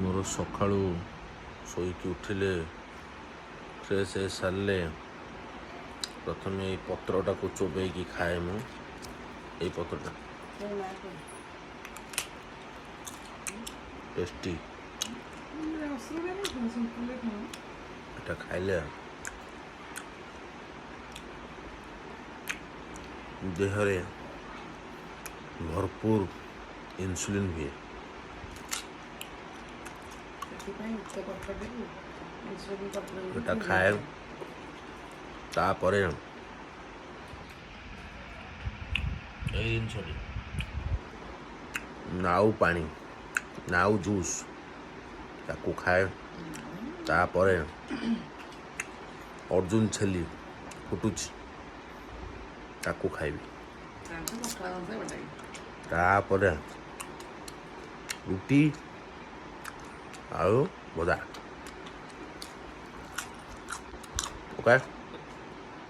मोर सकाळू शोईकी उठिले fresh हो सारे प्रथम ये पत्रटा को चोबेकी खाए मु ये पत्रटा टेस्टी এটা খাইলে देहरे भरपूर इन्सुलिन हुए এটা খাए तापर এই জিনিসটি नाउ पानी नाउ जूस ताकू खाए तापर अर्जुन छेली फुटुची ताकू खाइबी तापर रुटी आलू भजा ओके।